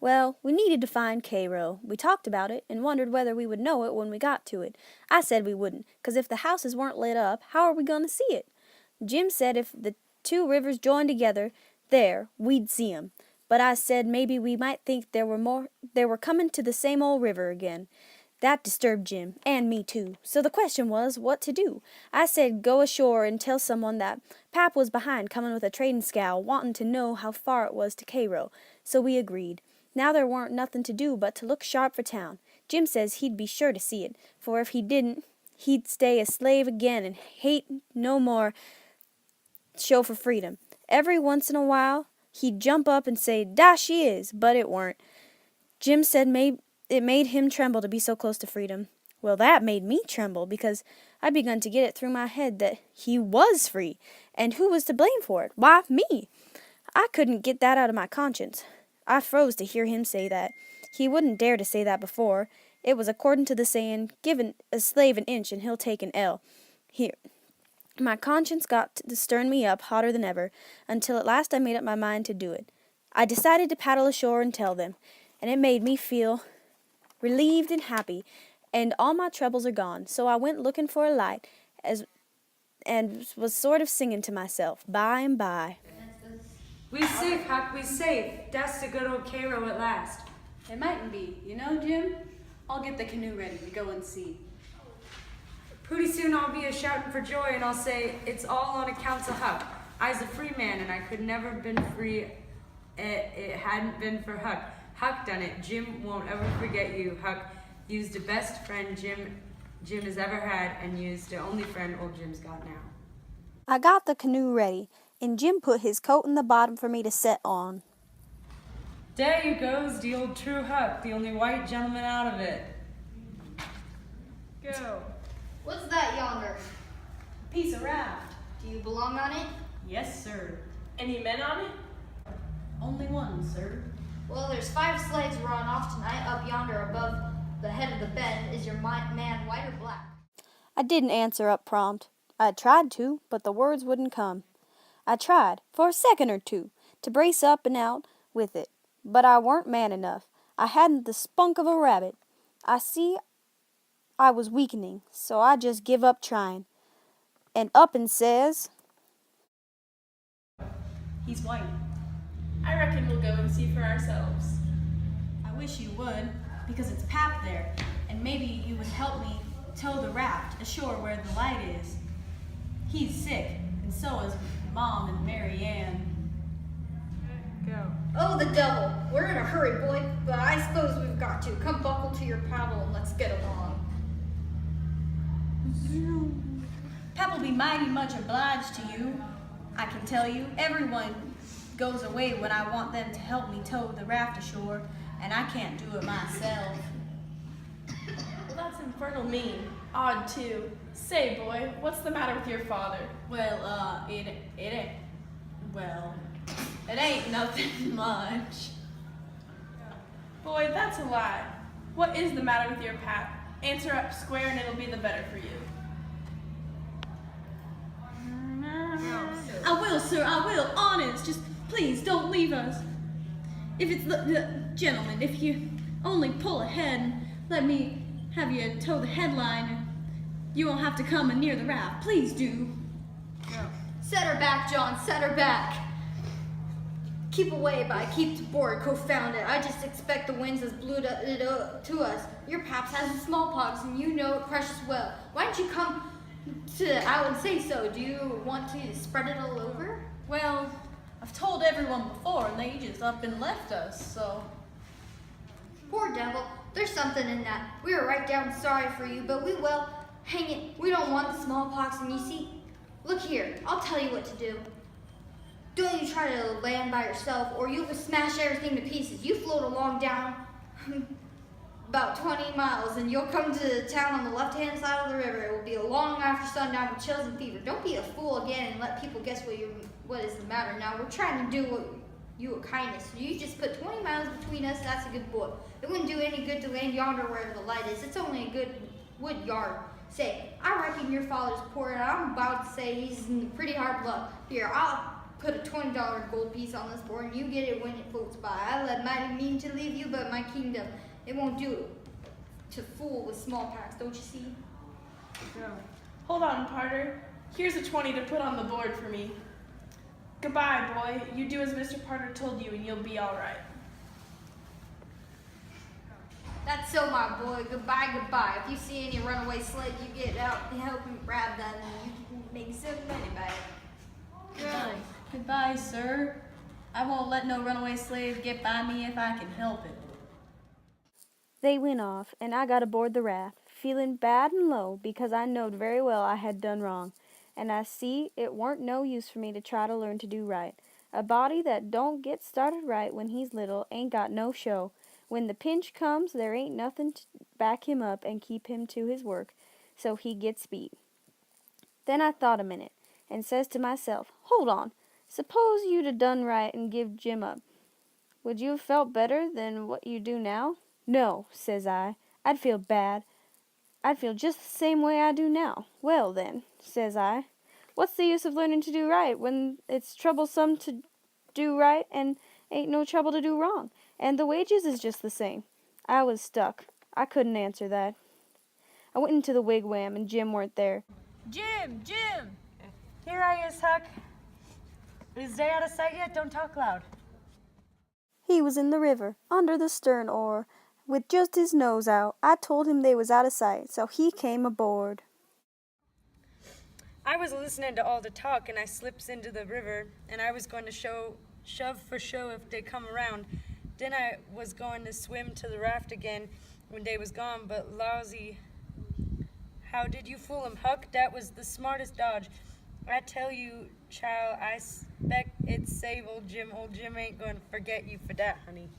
Well, we needed to find Cairo. We talked about it and wondered whether we would know it when we got to it. I said we wouldn't, 'cause if the houses weren't lit up, how are we going to see it? Jim said if the two rivers joined together there, we'd see 'em. But I said maybe we might think they were coming to the same old river again. That disturbed Jim, and me too. So the question was, what to do? I said go ashore and tell someone that Pap was behind coming with a trading scow, wanting to know how far it was to Cairo. So we agreed. Now there warn't nothing to do but to look sharp for town. Jim says he'd be sure to see it, for if he didn't, he'd stay a slave again and hate no more show for freedom. Every once in a while, he'd jump up and say, "Dah she is," but it weren't. Jim said it made him tremble to be so close to freedom. Well, that made me tremble, because I begun to get it through my head that he was free, and who was to blame for it? Why, me. I couldn't get that out of my conscience. I froze to hear him say that. He wouldn't dare to say that before. It was according to the saying, give a slave an inch and he'll take an ell. Here. My conscience got to stirring me up hotter than ever, until at last I made up my mind to do it. I decided to paddle ashore and tell them, and it made me feel relieved and happy, and all my troubles are gone. So I went looking for a light, and was sort of singing to myself, by and by. We safe, Huck, we safe. That's the good old Cairo at last. It mightn't be. You know, Jim? I'll get the canoe ready to go and see. Pretty soon I'll be a-shouting for joy and I'll say, it's all on accounts of Huck. I's a free man and I could never been free it hadn't been for Huck. Huck done it. Jim won't ever forget you, Huck. You's the best friend Jim has ever had, and you's the only friend old Jim's got now. I got the canoe ready, and Jim put his coat in the bottom for me to set on. There you goes, the old true Huck, the only white gentleman out of it. Go. What's that yonder? Piece of raft. Do you belong on it? Yes, sir. Any men on it? Only one, sir. Well, there's 5 sleighs run off tonight. Up yonder above the head of the bend. Is your man white or black? I didn't answer up prompt. I tried to, but the words wouldn't come. I tried, for a second or two, to brace up and out with it, but I weren't man enough. I hadn't the spunk of a rabbit. I see I was weakening, so I just give up trying. And up and says, He's white. I reckon we'll go and see for ourselves. I wish you would, because it's Pap there, and maybe you would help me tow the raft ashore where the light is. He's sick, and so is Mom and Mary Ann. Go. Oh, the devil. We're in a hurry, boy, but I suppose we've got to. Come buckle to your paddle and let's get along. Pap will be mighty much obliged to you, I can tell you. Everyone goes away when I want them to help me tow the raft ashore, and I can't do it myself. Well, that's infernal mean. Odd, too. Say, boy, what's the matter with your father? Well, it ain't, well, it ain't nothing much. Boy, that's a lie. What is the matter with your Pap? Answer up square and it'll be the better for you. I will, sir, I will, honest. Just please don't leave us. If it's gentlemen, if you only pull ahead and let me have you tow the headline, you won't have to come near the raft. Please do. Set her back, John, set her back. Keep away, but I keep to board, confound it. I just expect the winds has blew it to us. Your Paps has the smallpox, and you know it precious well. Why don't you come out and say so? Do you want to spread it all over? Well, I've told everyone before, and they just up and left us, so. Poor devil, there's something in that. We were right down sorry for you, but we will. Hang it, we don't want the smallpox, and you see, look here, I'll tell you what to do. Don't you try to land by yourself, or you will smash everything to pieces. You float along down about 20 miles, and you'll come to the town on the left-hand side of the river. It will be a long after sundown with chills and fever. Don't be a fool again and let people guess what is the matter. Now, we're trying to do you a kindness. You just put 20 miles between us, that's a good boy. It wouldn't do any good to land yonder wherever the light is. It's only a good wood yard. Say, I reckon your father's poor, and I'm about to say he's in pretty hard luck. Here, I'll put a $20 gold piece on this board and you get it when it floats by. I led mighty mean to leave you, but my kingdom, it won't do to fool with small packs, don't you see? Hold on, Parter. Here's a 20 to put on the board for me. Goodbye, boy. You do as Mr. Parter told you and you'll be all right. That's so, my boy. Goodbye, goodbye. If you see any runaway slave, you get out and help him grab them and you can make some money by it. Good. Goodbye, sir. I won't let no runaway slave get by me if I can help it. They went off, and I got aboard the raft, feeling bad and low because I knowed very well I had done wrong, and I see it weren't no use for me to try to learn to do right. A body that don't get started right when he's little ain't got no show. When the pinch comes, there ain't nothing to back him up and keep him to his work, so he gets beat. Then I thought a minute, and says to myself, hold on, suppose you'd a done right and give Jim up. Would you have felt better than what you do now? No, says I. I'd feel bad. I'd feel just the same way I do now. Well, then, says I, what's the use of learning to do right when it's troublesome to do right and ain't no trouble to do wrong? And the wages is just the same. I was stuck. I couldn't answer that. I went into the wigwam and Jim weren't there. Jim! Jim! Here I is, Huck. Is they out of sight yet? Don't talk loud. He was in the river, under the stern oar, with just his nose out. I told him they was out of sight, so he came aboard. I was listening to all the talk and I slips into the river and I was going to shove for show if they come around. Then I was going to swim to the raft again when they was gone, but lousy, how did you fool him, Huck? That was the smartest dodge. I tell you, child, I spec it's save old Jim. Old Jim ain't going to forget you for that, honey.